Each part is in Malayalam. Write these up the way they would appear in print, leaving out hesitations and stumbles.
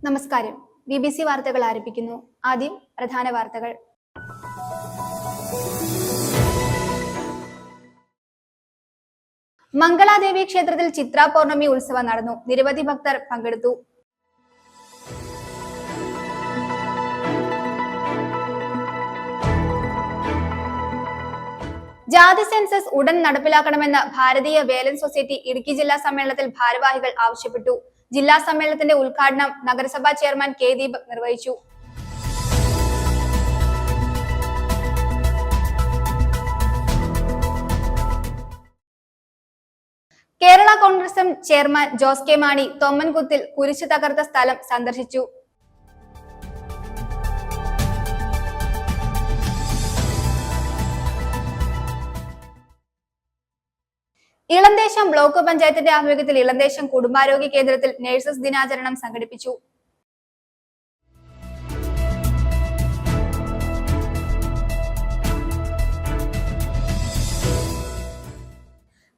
നമസ്കാരം. BBC വാർത്തകൾ ആരംഭിക്കുന്നു. ആദ്യം പ്രധാന വാർത്തകൾ. മംഗളാദേവി ക്ഷേത്രത്തിൽ ചിത്ര പൗർണമി ഉത്സവം നടന്നു. നിരവധി ഭക്തർ പങ്കെടുത്തു. ജാതി സെൻസസ് ഉടൻ നടപ്പിലാക്കണമെന്ന് ഭാരതീയ വേലൻ സൊസൈറ്റി ഇടുക്കി ജില്ലാ സമ്മേളനത്തിൽ ഭാരവാഹികൾ ആവശ്യപ്പെട്ടു. ജില്ലാ സമ്മേളനത്തിന്റെ ഉദ്ഘാടനം നഗരസഭാ ചെയർമാൻ കെ ദീപക് നിർവഹിച്ചു. Kerala Congress M chairman Jose K Mani തൊമ്മൻകുത്തിൽ കുരിശ് തകർത്ത സ്ഥലം സന്ദർശിച്ചു. ഇളന്തേശം ബ്ലോക്ക് പഞ്ചായത്തിന്റെ ആഭിമുഖ്യത്തിൽ ഇളന്തേശം കുടുംബാരോഗ്യ കേന്ദ്രത്തിൽ നഴ്സസ് ദിനാചരണം സംഘടിപ്പിച്ചു.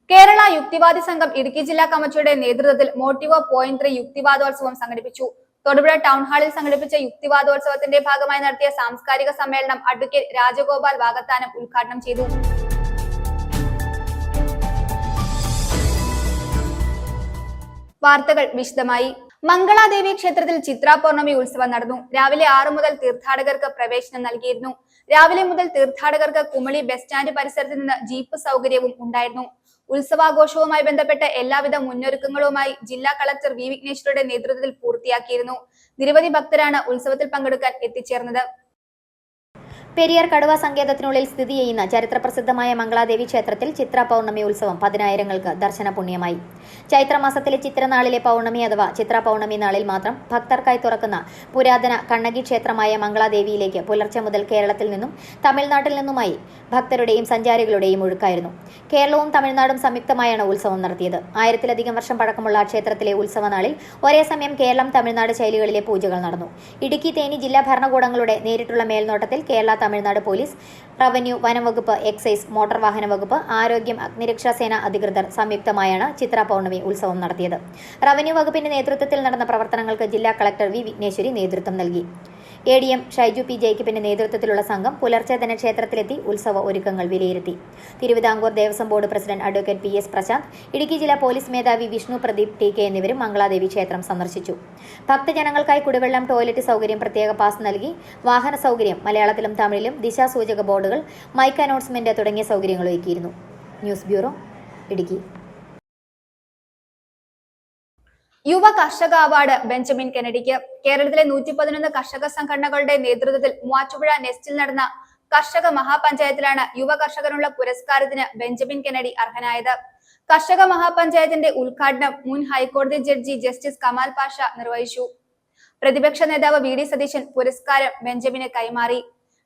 കേരള യുക്തിവാദി സംഘം ഇടുക്കി ജില്ലാ കമ്മിറ്റിയുടെ നേതൃത്വത്തിൽ മോട്ടിവോ .3 യുക്തിവാദോത്സവം സംഘടിപ്പിച്ചു. തൊടുപുഴ ടൗൺ ഹാളിൽ സംഘടിപ്പിച്ച യുക്തിവാദോത്സവത്തിന്റെ ഭാഗമായി നടത്തിയ സാംസ്കാരിക സമ്മേളനം അഡ്വക്കേറ്റ് രാജഗോപാൽ വാകത്താനം ഉദ്ഘാടനം ചെയ്തു. വാർത്തകൾ വിശദമായി. മംഗളാദേവി ക്ഷേത്രത്തിൽ ചിത്ര പൗർണമി ഉത്സവം നടന്നു. രാവിലെ 6 മുതൽ തീർത്ഥാടകർക്ക് പ്രവേശനം നൽകിയിരുന്നു. രാവിലെ മുതൽ തീർത്ഥാടകർക്ക് കുമളി ബസ് സ്റ്റാൻഡ് പരിസരത്ത് നിന്ന് ജീപ്പ് സൗകര്യവും ഉണ്ടായിരുന്നു. ഉത്സവാഘോഷവുമായി ബന്ധപ്പെട്ട എല്ലാവിധ മുന്നൊരുക്കങ്ങളുമായി ജില്ലാ കളക്ടർ വി വിഘ്നേശ്വരയുടെ നേതൃത്വത്തിൽ പൂർത്തിയാക്കിയിരുന്നു. നിരവധി ഭക്തരാണ് ഉത്സവത്തിൽ പങ്കെടുക്കാൻ എത്തിച്ചേർന്നത്. പെരിയാർ കടുവ സങ്കേതത്തിനുള്ളിൽ സ്ഥിതി ചെയ്യുന്ന ചരിത്രപ്രസിദ്ധമായ മംഗളാദേവി ക്ഷേത്രത്തിൽ ചിത്ര പൗർണമി ഉത്സവം പതിനായിരങ്ങൾക്ക് ദർശന പുണ്യമായി. ചൈത്രമാസത്തിലെ ചിത്രനാളിലെ പൗർണമി അഥവാ ചിത്ര പൗർണമി നാളിൽ മാത്രം ഭക്തർക്കായി തുറക്കുന്ന പുരാതന കണ്ണകി ക്ഷേത്രമായ മംഗളാദേവിയിലേക്ക് പുലർച്ചെ മുതൽ കേരളത്തിൽ നിന്നും തമിഴ്നാട്ടിൽ നിന്നുമായി ഭക്തരുടെയും സഞ്ചാരികളുടെയും ഒഴുക്കായിരുന്നു. കേരളവും തമിഴ്നാടും സംയുക്തമായാണ് ഉത്സവം നടത്തിയത്. 1000-ലധികം വർഷം പഴക്കമുള്ള ക്ഷേത്രത്തിലെ ഉത്സവ നാളിൽ ഒരേ സമയം കേരളം തമിഴ്നാട് ശൈലികളിലെ പൂജകൾ നടന്നു. ഇടുക്കി തേനി ജില്ലാ ഭരണകൂടങ്ങളുടെ നേരിട്ടുള്ള മേൽനോട്ടത്തിൽ കേരള തമിഴ്നാട് പോലീസ്, റവന്യൂ, വനംവകുപ്പ്, എക്സൈസ്, മോട്ടോർ വാഹന വകുപ്പ്, ആരോഗ്യം, അഗ്നിരക്ഷാ സേന അധികൃതർ സംയുക്തമായാണ് ചിത്ര പൗർണമി ഉത്സവം നടത്തിയത്. റവന്യൂ വകുപ്പിന്റെ നേതൃത്വത്തിൽ നടന്ന പ്രവർത്തനങ്ങൾക്ക് ജില്ലാ കളക്ടർ വി വിഘ്നേശ്വരി നേതൃത്വം നൽകി. ADM ഷൈജു പി ജേക്കബിന്റെ നേതൃത്വത്തിലുള്ള സംഘം പുലർച്ചെ തന്നെ ക്ഷേത്രത്തിലെത്തി ഉത്സവ ഒരുക്കങ്ങൾ വിലയിരുത്തി. Thiruvithamkoor Devaswom board president advocate PS Prasanth, Idukki ജില്ലാ പോലീസ് മേധാവി വിഷ്ണു പ്രദീപ് TK എന്നിവരും മംഗളാദേവി ക്ഷേത്രം സന്ദർശിച്ചു. ഭക്തജനങ്ങൾക്കായി കുടിവെള്ളം, ടോയ്ലറ്റ് സൗകര്യം, പ്രത്യേക പാസ് നൽകി, വാഹന സൗകര്യം, മലയാളത്തിലും തമിഴിലും ദിശാസൂചക ബോർഡുകൾ, മൈക്ക് അനൗൺസ്മെന്റ് തുടങ്ങിയ സൗകര്യങ്ങൾ ഒരുക്കിയിരുന്നു. News bureau, Idukki. യുവ കർഷക അവാർഡ് ബെഞ്ചമിൻ കെന്നഡിക്ക്. കേരളത്തിലെ 111 കർഷക സംഘടനകളുടെ നേതൃത്വത്തിൽ മൂവാറ്റുപുഴ നെസ്റ്റിൽ നടന്ന കർഷക മഹാപഞ്ചായത്തിലാണ് യുവ കർഷകനുള്ള പുരസ്കാരത്തിന് ബെഞ്ചമിൻ കെന്നഡി അർഹനായത്. കർഷക മഹാപഞ്ചായത്തിന്റെ ഉദ്ഘാടനം മുൻ ഹൈക്കോടതി ജഡ്ജി ജസ്റ്റിസ് കമാൽ പാഷ നിർവഹിച്ചു. പ്രതിപക്ഷ നേതാവ് VD സതീശൻ പുരസ്കാരം ബെഞ്ചമിന് കൈമാറി.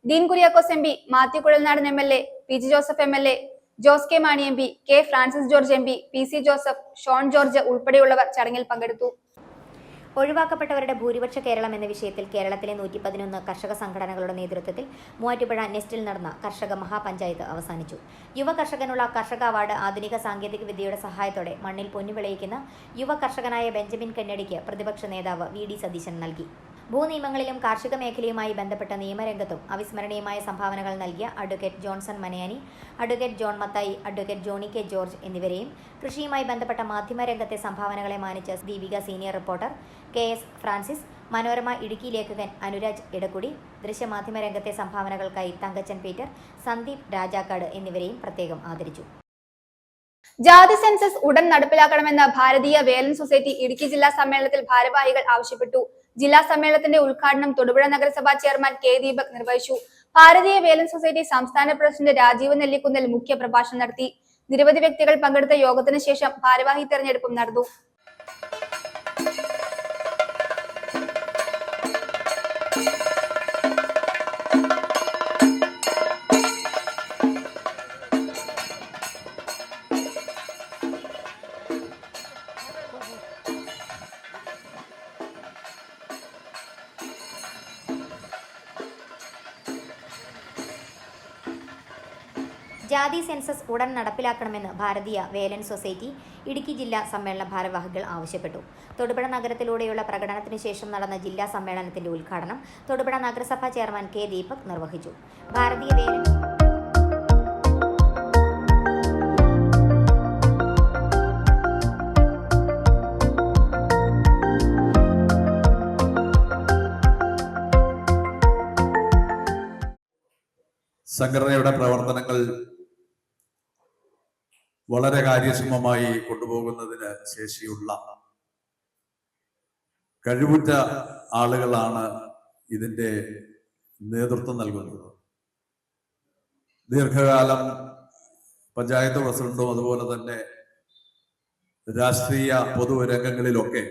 Dean Kuriakose MP, Mathew Kuzhalnadan MLA, PG Joseph MLA, Jose K Mani MP, K Francis George MP, PC Joseph, Shone George ഉൾപ്പെടെയുള്ളവർ ചടങ്ങിൽ പങ്കെടുത്തു. ഒഴിവാക്കപ്പെട്ടവരുടെ ഭൂരിപക്ഷ കേരളം എന്ന വിഷയത്തിൽ കേരളത്തിലെ 111 കർഷക സംഘടനകളുടെ നേതൃത്വത്തിൽ മൂവാറ്റുപുഴ നെസ്റ്റിൽ നടന്ന കർഷക മഹാപഞ്ചായത്ത് അവസാനിച്ചു. യുവ കർഷകനുള്ള കർഷക അവാർഡ് ആധുനിക സാങ്കേതിക വിദ്യയുടെ സഹായത്തോടെ മണ്ണിൽ പൊന്നു വിളയിക്കുന്ന യുവ കർഷകനായ ബെഞ്ചമിൻ കെന്നഡിക്ക് പ്രതിപക്ഷ നേതാവ് VD സതീശൻ നൽകി. ഭൂനിയമങ്ങളിലും കാർഷിക മേഖലയുമായി ബന്ധപ്പെട്ട നിയമരംഗത്തും അവിസ്മരണീയമായ സംഭാവനകൾ നൽകിയ advocate Johnson Manayani, advocate John Mathai, advocate Johny K George എന്നിവരെയും കൃഷിയുമായി ബന്ധപ്പെട്ട മാധ്യമരംഗത്തെ സംഭാവനകളെ മാനിച്ച Deepika senior reporter KS Francis, Manorama Idukki ലേഖകൻ അനുരാജ് ഇടക്കുടി, ദൃശ്യമാധ്യമ രംഗത്തെ സംഭാവനകൾക്കായി തങ്കച്ചൻ പീറ്റർ, സന്ദീപ് രാജാക്കാട് എന്നിവരെയും പ്രത്യേകം ആദരിച്ചു. ജാതി സെൻസസ് ഉടൻ നടപ്പിലാക്കണമെന്ന് ഭാരതീയ വേലൻ സൊസൈറ്റി ഇടുക്കി ജില്ലാ സമ്മേളനത്തിൽ ഭാരവാഹികൾ ആവശ്യപ്പെട്ടു. ജില്ലാ സമ്മേളനത്തിന്റെ ഉദ്ഘാടനം തൊടുപുഴ നഗരസഭാ ചെയർമാൻ കെ ദീപക് നിർവഹിച്ചു. ഭാരതീയ വേലൻ സൊസൈറ്റി സംസ്ഥാന പ്രസിഡന്റ് രാജീവ് നെല്ലിക്കുന്നിൽ മുഖ്യ പ്രഭാഷണം നടത്തി. നിരവധി വ്യക്തികൾ പങ്കെടുത്ത യോഗത്തിന് ശേഷം ഭാരവാഹി തെരഞ്ഞെടുപ്പും നടന്നു. ജാതി സെൻസസ് ഉടൻ നടപ്പിലാക്കണമെന്ന് ഭാരതീയ വേലൻ സൊസൈറ്റി ഇടുക്കി ജില്ലാ സമ്മേളന ഭാരവാഹികൾ ആവശ്യപ്പെട്ടു. തൊടുപുഴ നഗരത്തിലൂടെയുള്ള പ്രകടനത്തിന് ശേഷം നടന്ന ജില്ലാ സമ്മേളനത്തിന്റെ ഉദ്ഘാടനം തൊടുപുഴ നഗരസഭാ ചെയർമാൻ കെ ദീപക് നിർവഹിച്ചു. ഭാരതീയ വേലൻ സംഘടനയുടെ പ്രവർത്തനങ്ങൾ വളരെ കാര്യക്ഷമമായി കൊണ്ടുപോകുന്നതിന് ശേഷിയുള്ള കഴിവുറ്റ ആളുകളാണ് ഇതിന്റെ നേതൃത്വം നൽകുന്നത്. ദീർഘകാലം പഞ്ചായത്ത് പ്രസിഡന്റും അതുപോലെ തന്നെ രാഷ്ട്രീയ പൊതുരംഗങ്ങളിലൊക്കെ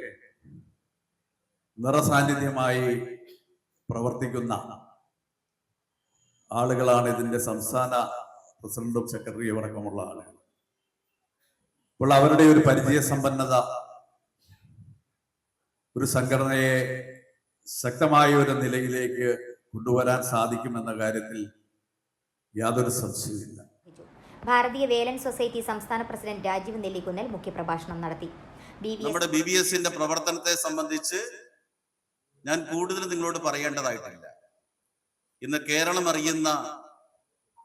നിറസാന്നിധ്യമായി പ്രവർത്തിക്കുന്ന ആളുകളാണ് ഇതിന്റെ സംസ്ഥാന പ്രസിഡന്റും സെക്രട്ടറിയും അടക്കമുള്ള ആളുകൾ. അപ്പോൾ അവരുടെ ഒരു പരിചയ സമ്പന്നത ഒരു സംഘടനയെ ശക്തമായ ഒരു നിലയിലേക്ക് കൊണ്ടുവരാൻ സാധിക്കുമെന്ന കാര്യത്തിൽ യാതൊരു സംശയവുമില്ല. ഭാരതീയ വേലൻ സൊസൈറ്റി സംസ്ഥാന പ്രസിഡന്റ് രാജീവ് നെല്ലിക്കുന്നൽ മുഖ്യപ്രഭാഷണം നടത്തി. നമ്മുടെ BBSന്റെ പ്രവർത്തനത്തെ സംബന്ധിച്ച് ഞാൻ കൂടുതൽ നിങ്ങളോട് പറയേണ്ടതായിട്ടില്ല. ഇന്ന് കേരളം അറിയുന്ന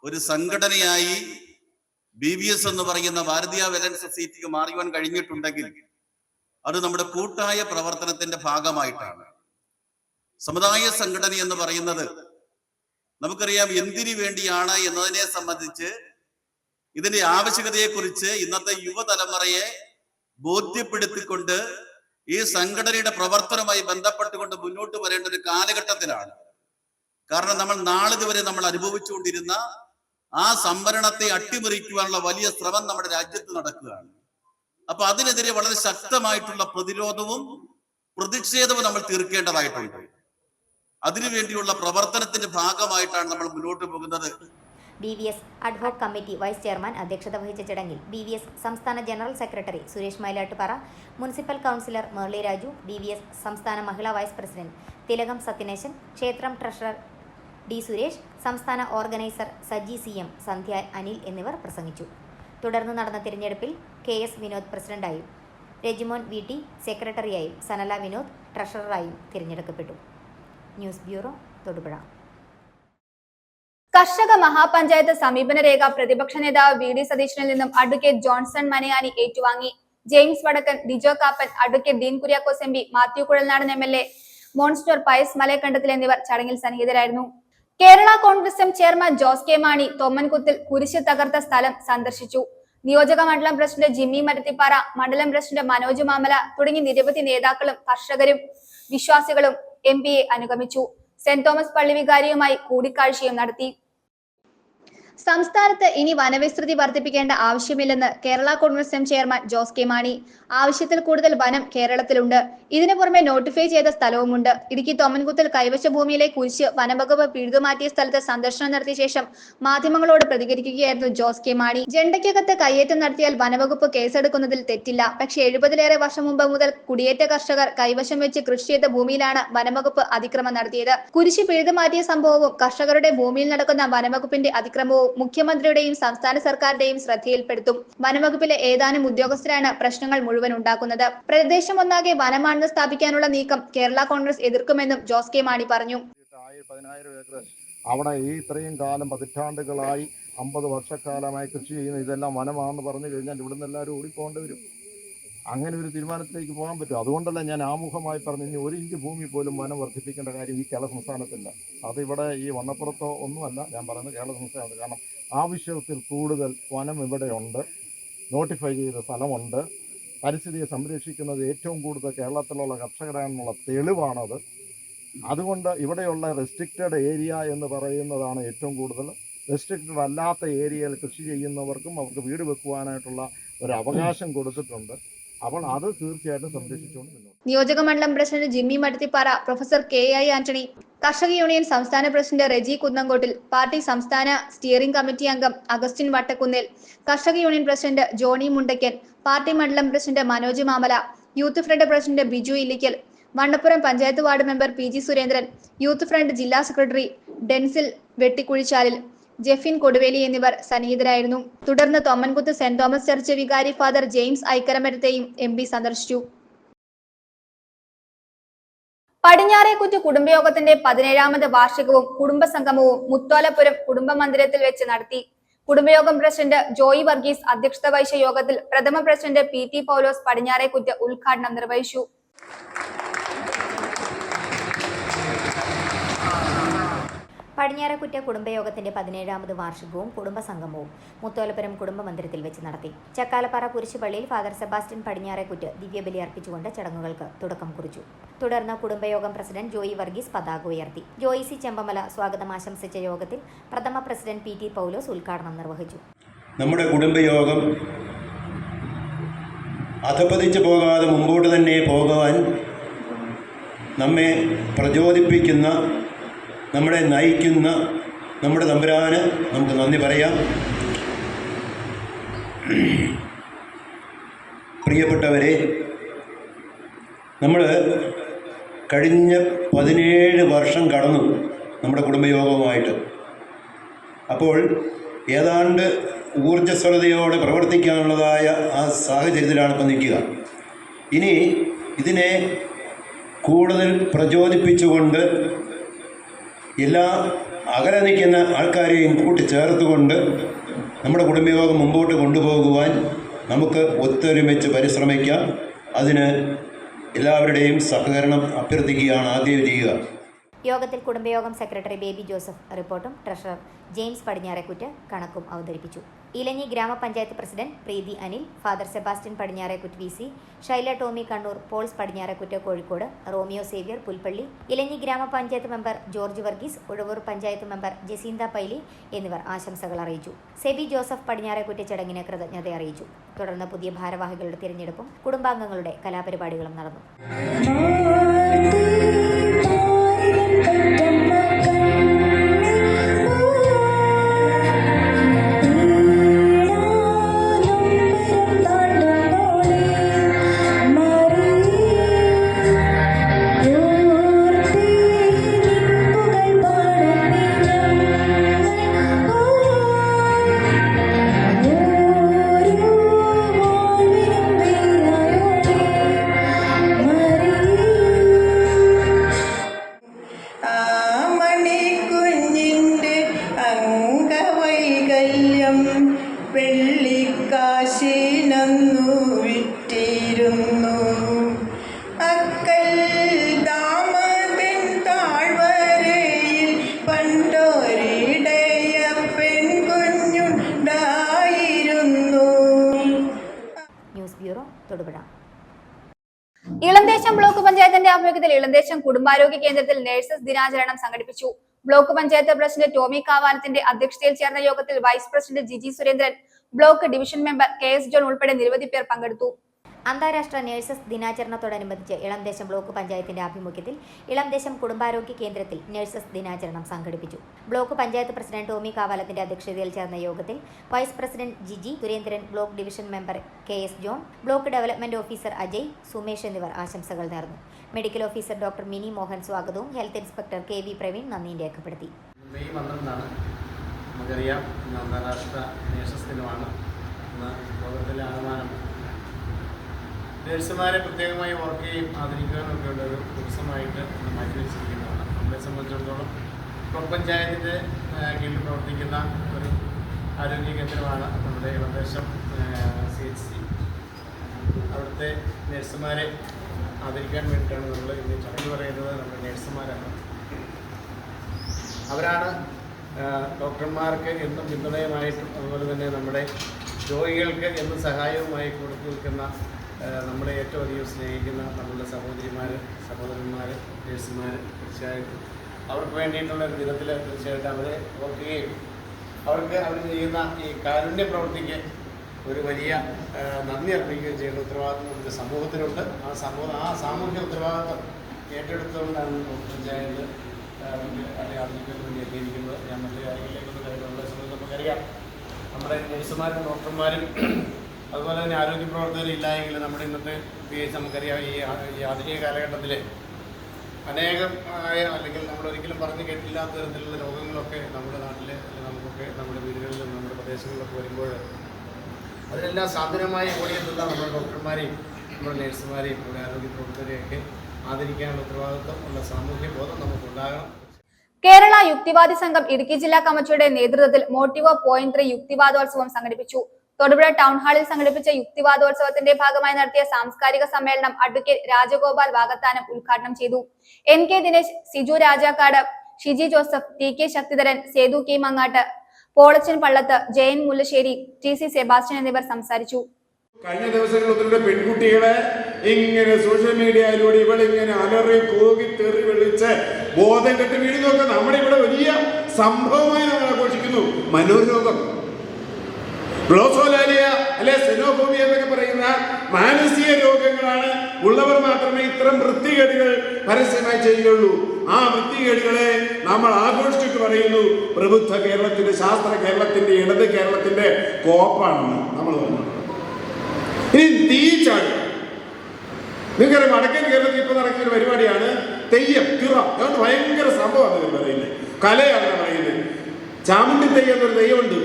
ഒരു സംഘടനയായി BBS എന്ന് പറയുന്ന ഭാരതീയ വേലൻ സൊസൈറ്റിക്ക് മാറുവാൻ കഴിഞ്ഞിട്ടുണ്ടെങ്കിൽ അത് നമ്മുടെ കൂട്ടായ പ്രവർത്തനത്തിന്റെ ഭാഗമായിട്ടാണ്. സമുദായ സംഘടന എന്ന് പറയുന്നത് നമുക്കറിയാം എന്തിനു വേണ്ടിയാണ് എന്നതിനെ സംബന്ധിച്ച് ഇതിന്റെ ആവശ്യകതയെക്കുറിച്ച് ഇന്നത്തെ യുവതലമുറയെ ബോധ്യപ്പെടുത്തിക്കൊണ്ട് ഈ സംഘടനയുടെ പ്രവർത്തനവുമായി ബന്ധപ്പെട്ടുകൊണ്ട് മുന്നോട്ട് വരേണ്ട ഒരു കാലഘട്ടത്തിലാണ്. കാരണം നമ്മൾ നാളിതുവരെ നമ്മൾ അനുഭവിച്ചുകൊണ്ടിരുന്ന ആ സംവരണത്തെ അട്ടിമറിക്കുവാനുള്ള വലിയ ശ്രമം നമ്മുടെ രാജ്യത്ത് നടക്കുകയാണ്. അപ്പൊ അതിനെതിരെ വളരെ ശക്തമായിട്ടുള്ള പ്രതിരോധവും പ്രതിഷേധവും നമ്മൾ തീർക്കേണ്ടതായിട്ടുണ്ട്. അതിനുവേണ്ടിയുള്ള പ്രവർത്തനത്തിന്റെ ഭാഗമായിട്ടാണ് നമ്മൾ മുന്നോട്ട് പോകുന്നത്. BVS ad hoc committee vice chairman അധ്യക്ഷത വഹിച്ച ചടങ്ങിൽ BVS സംസ്ഥാന general secretary Suresh Mylattupara, municipal councillor Murali Raju, BVS സംസ്ഥാന മഹിളാ വൈസ് പ്രസിഡന്റ് തിലകം സത്യനേശൻ, ക്ഷേത്രം ട്രഷറർ D സുരേഷ്, സംസ്ഥാന ഓർഗനൈസർ സജി CM, സന്ധ്യ അനിൽ എന്നിവർ പ്രസംഗിച്ചു. തുടർന്ന് നടന്ന തിരഞ്ഞെടുപ്പിൽ KS വിനോദ് പ്രസിഡന്റായും രജിമോൻ VT സെക്രട്ടറിയായും സനല വിനോദ് ട്രഷററായും തിരഞ്ഞെടുക്കപ്പെട്ടു. News bureau, Thodupuzha. കർഷക മഹാപഞ്ചായത്ത് സമീപന രേഖ പ്രതിപക്ഷ നേതാവ് VD സതീശനിൽ നിന്നും അഡ്വക്കേറ്റ് ജോൺസൺ മനയാനി ഏറ്റുവാങ്ങി. James Vadakkan, Dijo Kappan, advocate Dean Kuriakose MP, Mathew Kuzhalnadan MLA, monsignor Pius Malayakandathil എന്നിവർ ചടങ്ങിൽ സന്നിഹിതരായിരുന്നു. Kerala Congress M chairman Jose K Mani തൊമ്മൻകുത്തിൽ കുരിശ് തകർത്ത സ്ഥലം സന്ദർശിച്ചു. നിയോജക മണ്ഡലം പ്രസിഡന്റ് ജിമ്മി മരത്തിപ്പാറ, മണ്ഡലം പ്രസിഡന്റ് മനോജ് മാമല തുടങ്ങി നിരവധി നേതാക്കളും കർഷകരും വിശ്വാസികളും MPയെ അനുഗമിച്ചു. സെന്റ് തോമസ് പള്ളി വികാരിയുമായി കൂടിക്കാഴ്ചയും നടത്തി. സംസ്ഥാനത്ത് ഇനി വനവിസ്തൃതി വർദ്ധിപ്പിക്കേണ്ട ആവശ്യമില്ലെന്ന് Kerala Congress M chairman Jose K Mani. ആവശ്യത്തിൽ കൂടുതൽ വനം കേരളത്തിലുണ്ട്. ഇതിനു പുറമെ നോട്ടിഫൈ ചെയ്ത സ്ഥലവുമുണ്ട്. ഇടുക്കി തൊമ്മൻകുത്തിൽ കൈവശ ഭൂമിയിലെ കുരിശ് വനംവകുപ്പ് പിഴുതുമാറ്റിയ സ്ഥലത്ത് സന്ദർശനം നടത്തിയ ശേഷം മാധ്യമങ്ങളോട് പ്രതികരിക്കുകയായിരുന്നു ജോസ് കെ മാണി. ജണ്ടയ്ക്കകത്ത് കയ്യേറ്റം നടത്തിയാൽ വനവകുപ്പ് കേസെടുക്കുന്നതിൽ തെറ്റില്ല. പക്ഷേ 70ലേറെ വർഷം മുമ്പ് മുതൽ കുടിയേറ്റ കർഷകർ കൈവശം വെച്ച് കൃഷി ചെയ്ത ഭൂമിയിലാണ് വനംവകുപ്പ് അതിക്രമം നടത്തിയത്. കുരിശ് പിഴുതുമാറ്റിയ സംഭവവും കർഷകരുടെ ഭൂമിയിൽ നടക്കുന്ന വനംവകുപ്പിന്റെ അതിക്രമവും മുഖ്യമന്ത്രിയുടെയും സംസ്ഥാന സർക്കാരിന്റെയും ശ്രദ്ധയിൽപ്പെടുത്തും. വനംവകുപ്പിലെ ഏതാനും ഉദ്യോഗസ്ഥരാണ് പ്രശ്നങ്ങൾ മുഴുവൻ ഉണ്ടാക്കുന്നത്. പ്രദേശം ഒന്നാകെ വനമാണെന്ന് സ്ഥാപിക്കാനുള്ള നീക്കം കേരള കോൺഗ്രസ് എതിർക്കുമെന്നും ജോസ് കെ മാണി പറഞ്ഞു. 10,000 ഏക്കർ അവിടെ ഈ ഇത്രയും കാലം പതിറ്റാണ്ടുകളായി 50 വർഷക്കാലമായി കൃഷി ചെയ്യുന്ന ഇതെല്ലാം വനമാണെന്ന് പറഞ്ഞു കഴിഞ്ഞാൽ ഇവിടുന്ന് എല്ലാവരും ഓടിപ്പോകേണ്ടി വരും. അങ്ങനെ ഒരു തീരുമാനത്തിലേക്ക് പോകാൻ പറ്റും. അതുകൊണ്ടല്ല ഞാൻ ആമുഖമായി പറഞ്ഞു, ഇനി 1 ഇഞ്ച് ഭൂമി പോലും വനം വർദ്ധിപ്പിക്കേണ്ട കാര്യം ഈ കേരള സംസ്ഥാനത്തില്ല. അതിവിടെ ഈ വണ്ണപ്പുറത്തോ ഒന്നുമല്ല ഞാൻ പറയുന്നത്, കേരള സംസ്ഥാനത്ത്. കാരണം ആവശ്യത്തിൽ കൂടുതൽ വനം ഇവിടെയുണ്ട്, നോട്ടിഫൈ ചെയ്ത സ്ഥലമുണ്ട്. പരിസ്ഥിതിയെ സംരക്ഷിക്കുന്നത് ഏറ്റവും കൂടുതൽ കേരളത്തിലുള്ള കർഷകരാണെന്നുള്ള തെളിവാണത്. അതുകൊണ്ട് ഇവിടെയുള്ള റെസ്ട്രിക്റ്റഡ് ഏരിയ എന്ന് പറയുന്നതാണ് ഏറ്റവും കൂടുതൽ. റെസ്ട്രിക്റ്റഡ് അല്ലാത്ത ഏരിയയിൽ കൃഷി ചെയ്യുന്നവർക്കും അവർക്ക് വീട് വെക്കുവാനായിട്ടുള്ള ഒരു അവകാശം കൊടുത്തിട്ടുണ്ട്. അപ്പോൾ അത് തീർച്ചയായിട്ടും സംരക്ഷിച്ചുകൊണ്ട് മുന്നോട്ട്. നിയോജക മണ്ഡലം president Jimmy Madathipara, professor KI Antony, കർഷക യൂണിയൻ സംസ്ഥാന പ്രസിഡന്റ് റെജി കുന്നങ്കോട്ടിൽ, പാർട്ടി സംസ്ഥാന സ്റ്റിയറിംഗ് കമ്മിറ്റി അംഗം അഗസ്റ്റിൻ വട്ടക്കുന്നിൽ, കർഷക union president Johny Mundackan, party മണ്ഡലം president Manoj Mamala, youth front president Biju Illickal, Vannappuram panchayat ward member PG Surendran, youth front ജില്ലാ സെക്രട്ടറി ഡെൻസിൽ വെട്ടിക്കുഴിച്ചാലിൽ, ജെഫിൻ കൊടുവേലി എന്നിവർ സന്നിഹിതരായിരുന്നു. തുടർന്ന് തൊമ്മൻകുത്ത് സെന്റ് തോമസ് ചർച്ച് വികാരി ഫാദർ ജെയിംസ് ഐക്കരമരത്തെയും MP സന്ദർശിച്ചു. പടിഞ്ഞാറേക്കുറ്റ് കുടുംബയോഗത്തിന്റെ 17ാമത് വാർഷികവും കുടുംബസംഗമവും മുത്തോലപുരം കുടുംബ മന്ദിരത്തിൽ വെച്ച് നടത്തി. കുടുംബയോഗം പ്രസിഡന്റ് ജോയി വർഗീസ് അധ്യക്ഷത വഹിച്ച യോഗത്തിൽ പ്രഥമ പ്രസിഡന്റ് PT പൗലോസ് പടിഞ്ഞാറേക്കുറ്റ് ഉദ്ഘാടനം നിർവഹിച്ചു. പടിഞ്ഞാറക്കുറ്റ കുടുംബയോഗത്തിന്റെ 17ാമത് വാർഷികവും കുടുംബസംഗമവും മുത്തോലപുരം കുടുംബ മന്ദിരത്തിൽ വെച്ച് നടത്തി. ചക്കാലപ്പാറ കുരിശുപള്ളിയിൽ ഫാദർ സെബാസ്റ്റ്യൻ പടിഞ്ഞാറേക്കുറ്റ് ദിവ്യബലി അർപ്പിച്ചുകൊണ്ട് ചടങ്ങുകൾക്ക് തുടക്കം കുറിച്ചു. തുടർന്ന് കുടുംബയോഗം പ്രസിഡന്റ് ജോയി വർഗീസ് പതാക ഉയർത്തി. ജോയി സി ചെമ്പമല സ്വാഗതം ആശംസിച്ച യോഗത്തിൽ പ്രഥമ പ്രസിഡന്റ് PT പൗലോസ് ഉദ്ഘാടനം നിർവഹിച്ചു. നമ്മുടെ കുടുംബയോഗം അധപതിച്ചു പോകാതെ മുമ്പോട്ട് തന്നെ പോകുവാൻ നമ്മെ പ്രചോദിപ്പിക്കുന്ന, നമ്മളെ നയിക്കുന്ന നമ്മുടെ തമ്പുരാന് നമുക്ക് നന്ദി പറയാം. പ്രിയപ്പെട്ടവരെ, നമ്മൾ കഴിഞ്ഞ 17 വർഷം കടന്നു നമ്മുടെ കുടുംബയോഗവുമായിട്ട്. അപ്പോൾ ഏതാണ്ട് ഊർജ്ജസ്വലതയോടെ പ്രവർത്തിക്കാനുള്ളതായ ആ സാഹചര്യത്തിലാണ് ഇപ്പം നിൽക്കുക. ഇനി ഇതിനെ കൂടുതൽ പ്രചോദിപ്പിച്ചുകൊണ്ട് എല്ലാ അകലെ നിൽക്കുന്ന ആൾക്കാരെയും കൂട്ടിച്ചേർത്തുകൊണ്ട് നമ്മുടെ കുടുംബയോഗം മുമ്പോട്ട് കൊണ്ടുപോകുവാൻ നമുക്ക് ഒത്തൊരുമിച്ച് പരിശ്രമിക്കാം. അതിന് എല്ലാവരുടെയും സഹകരണം അഭ്യർത്ഥിക്കുകയാണ് ആദ്യം ചെയ്യുക. യോഗത്തിൽ കുടുംബയോഗം സെക്രട്ടറി ബേബി ജോസഫ് റിപ്പോർട്ടും ട്രഷറർ ജെയിംസ് പടിഞ്ഞാറേക്കുറ്റ് കണക്കും അവതരിപ്പിച്ചു. ഇലഞ്ഞി ഗ്രാമപഞ്ചായത്ത് president Preethi Anil, father Sebastian Padinjarekuttu VC, Shaila Tomy Kannur, Pauls Padinjarekuttu Kozhikode, Romeo Xavier Pulpally, Elanji ഗ്രാമപഞ്ചായത്ത് മെമ്പർ ജോർജ് വർഗീസ്, ഉഴവൂർ പഞ്ചായത്ത് മെമ്പർ ജസീന്ത പൈലി എന്നിവർ ആശംസകൾ അറിയിച്ചു. സെബി ജോസഫ് പടിഞ്ഞാറേക്കുറ്റ് ചടങ്ങിന് കൃതജ്ഞത അറിയിച്ചു. തുടർന്ന് പുതിയ ഭാരവാഹികളുടെ തിരഞ്ഞെടുപ്പും കുടുംബാംഗങ്ങളുടെ കലാപരിപാടികളും നടന്നു. വെള്ളിക്കാശിനന്നു വിറ്റിരുന്നു അക്കൽ ദാമതൻ താഴ്വരയിൽ പണ്ടൊരിടയ പെൺകുഞ്ഞുണ്ടായിരുന്നു. News bureau, Thodupuzha. Elanthesham block പഞ്ചായത്തിന്റെ ആഭിമുഖ്യത്തിൽ ഇളന്തേശം കുടുംബാരോഗ്യ കേന്ദ്രത്തിൽ നഴ്സസ് ദിനാചരണം സംഘടിപ്പിച്ചു. ബ്ലോക്ക് പഞ്ചായത്ത് പ്രസിഡന്റ് ടോമി കാവാലത്തിന്റെ അധ്യക്ഷതയിൽ ചേർന്ന യോഗത്തിൽ vice president Jiji Surendran, block division member KS John ഉൾപ്പെടെ നിരവധി പേർ പങ്കെടുത്തു. അന്താരാഷ്ട്ര നഴ്സസ് ദിനാചരണത്തോടനുബന്ധിച്ച് ഇളംദേശം ബ്ലോക്ക് പഞ്ചായത്തിന്റെ ആഭിമുഖ്യത്തിൽ ഇളംദേശം കുടുംബാരോഗ്യ കേന്ദ്രത്തിൽ നഴ്സസ് ദിനാചരണം സംഘടിപ്പിച്ചു. ബ്ലോക്ക് പഞ്ചായത്ത് പ്രസിഡന്റ് ടോമി കാവാലത്തിന്റെ അധ്യക്ഷതയിൽ ചേർന്ന യോഗത്തിൽ vice president Jiji Surendran, block division member KS John, block development officer Ajay, Sumesh എന്നിവർ ആശംസകൾ നേർന്നു. Medical officer doctor Mini Mohan സ്വാഗതവും ഹെൽത്ത് ഇൻസ്പെക്ടർ KV പ്രവീൺ നന്ദിയും രേഖപ്പെടുത്തി. മെയ് 12 നമുക്കറിയാം, ഇന്ന് അന്താരാഷ്ട്ര നേഴ്സസ് ദിനമാണ്. ഇന്ന് ലോകത്തിലെ ആഹ്വാനം നേഴ്സുമാരെ പ്രത്യേകമായി ഓർക്കുകയും ആദരിക്കുകയും ഒക്കെയുള്ള ഒരു ദിവസമായിട്ട് ഇന്ന് മാറ്റിവെച്ചിരിക്കുന്നതാണ്. നമ്മളെ സംബന്ധിച്ചിടത്തോളം ബ്ലോക്ക് പഞ്ചായത്തിൻ്റെ കീഴിൽ പ്രവർത്തിക്കുന്ന ഒരു ആരോഗ്യ കേന്ദ്രമാണ് നമ്മുടെ ഇളന്തേശം CHC. അവിടുത്തെ നേഴ്സുമാരെ ആദരിക്കാൻ വേണ്ടിയിട്ടാണ് നമ്മൾ ഇന്ന് ചടങ്ങ് പറയുന്നത്. നമ്മുടെ നേഴ്സുമാരാണ്, അവരാണ് ഡോക്ടർമാർക്ക് എന്നും പിന്തുണയുമായിട്ടും അതുപോലെ തന്നെ നമ്മുടെ രോഗികൾക്ക് എന്നും സഹായവുമായി കൊടുത്തു നിൽക്കുന്ന, നമ്മളെ ഏറ്റവും അധികം സ്നേഹിക്കുന്ന നമ്മളുടെ സഹോദരന്മാർ നേഴ്സുമാർ. തീർച്ചയായിട്ടും അവർക്ക് വേണ്ടിയിട്ടുള്ള ഒരു ദിനത്തിൽ തീർച്ചയായിട്ടും അവരെ ഓർക്കുകയും അവർക്ക് അവർ ചെയ്യുന്ന ഈ കാരുണ്യ പ്രവൃത്തിക്ക് ഒരു വലിയ നന്ദി അർപ്പിക്കുകയും ചെയ്യുന്ന ഉത്തരവാദിത്വം നമ്മുടെ സമൂഹത്തിനുണ്ട്. ആ സാമൂഹിക ഉത്തരവാദിത്വം ഏറ്റെടുത്തുകൊണ്ടാണ് പഞ്ചായത്ത് ആദരിക്കാൻ വേണ്ടി എത്തിയിരിക്കുന്നത്. ഞാൻ മറ്റു കാര്യങ്ങളിലേക്കൊന്നും കാര്യമുള്ള സമയത്ത് നമുക്കറിയാം, നമ്മുടെ നഴ്സുമാരും ഡോക്ടർമാരും അതുപോലെ തന്നെ ആരോഗ്യ പ്രവർത്തകരും ഇല്ലായെങ്കിൽ നമ്മുടെ ഇന്നത്തെ പ്രത്യേകിച്ച് നമുക്കറിയാം ഈ ആധുനിക കാലഘട്ടത്തിൽ അനേകം അല്ലെങ്കിൽ നമ്മളൊരിക്കലും പറഞ്ഞു കേട്ടില്ലാത്ത തരത്തിലുള്ള രോഗങ്ങളൊക്കെ നമ്മുടെ നാട്ടിൽ നമുക്കൊക്കെ നമ്മുടെ വീടുകളിലും നമ്മുടെ പ്രദേശങ്ങളിലൊക്കെ വരുമ്പോൾ അതിനെല്ലാം സാന്ത്വനമായി ഓടിയെത്തുന്ന നമ്മുടെ ഡോക്ടർമാരെയും നമ്മുടെ നഴ്സുമാരെയും നമ്മുടെ ആരോഗ്യ പ്രവർത്തകരെയൊക്കെ ആദരിക്കാനുള്ള ഉത്തരവാദിത്വം ഉള്ള സാമൂഹ്യ ബോധം നമുക്കുണ്ടാകണം. കേരള യുക്തിവാദി സംഘം ഇടുക്കി ജില്ലാ കമ്മിറ്റിയുടെ നേതൃത്വത്തിൽ മോട്ടിവോ .3 യുക്തിവാദോത്സവം സംഘടിപ്പിച്ചു. തൊടുപുഴ ടൗൺ ഹാളിൽ സംഘടിപ്പിച്ച യുക്തിവാദോത്സവത്തിന്റെ ഭാഗമായി നടത്തിയ സാംസ്കാരിക സമ്മേളനം അഡ്വക്കേറ്റ് രാജഗോപാൽ വാകത്താനം ഉദ്ഘാടനം ചെയ്തു. NK Dinesh, Siju Rajakkad, Shiji Joseph, TK Sakthidharan, Sethu K Mangattu, Polachan Pallathu, Jayan Mullassery, TC Sebastian എന്നിവർ സംസാരിച്ചു. കഴിഞ്ഞ ദിവസങ്ങളിലൊക്കെ പെൺകുട്ടികളെ ഇങ്ങനെ സോഷ്യൽ മീഡിയയിലൂടെ ഇവളിങ്ങനെ അലറി കൂകി തെറി വിളിച്ച് ബോധം കെട്ട് വീഴുന്നതൊക്കെ നമ്മുടെ ഇവിടെ വലിയ സംഭവമായി നമ്മൾ ആഘോഷിക്കുന്നു. മനോരോഗം, ഗ്ലോസോലാലിയ അല്ലെ സെനോഫോബിയ എന്നൊക്കെ പറയുന്ന മാനസിക രോഗങ്ങളാണ് ഉള്ളവർ മാത്രമേ ഇത്തരം വൃത്തികേടുകൾ പരസ്യമായി ചെയ്യുകയുള്ളൂ. ആ വൃത്തികേടുകളെ നമ്മൾ ആഘോഷിച്ചിട്ട് പറയുന്നു പ്രബുദ്ധ കേരളത്തിന്റെ, ശാസ്ത്ര കേരളത്തിന്റെ, ഇടത് കേരളത്തിന്റെ കോപ്പാണെന്ന് നമ്മൾ പറഞ്ഞു. ഇനി തീച്ചാടി, നിങ്ങൾക്കറിയാം വടക്കൻ കേരളത്തിൽ ഇപ്പൊ നടക്കുന്ന ഒരു പരിപാടിയാണ് തെയ്യം, തിറ. അതുകൊണ്ട് ഭയങ്കര സംഭവമാണ് പറയുന്നത്, കലയാണ് പറയുന്നത്. ചാമുണ്ടി തെയ്യം എന്നൊരു തെയ്യമുണ്ട്.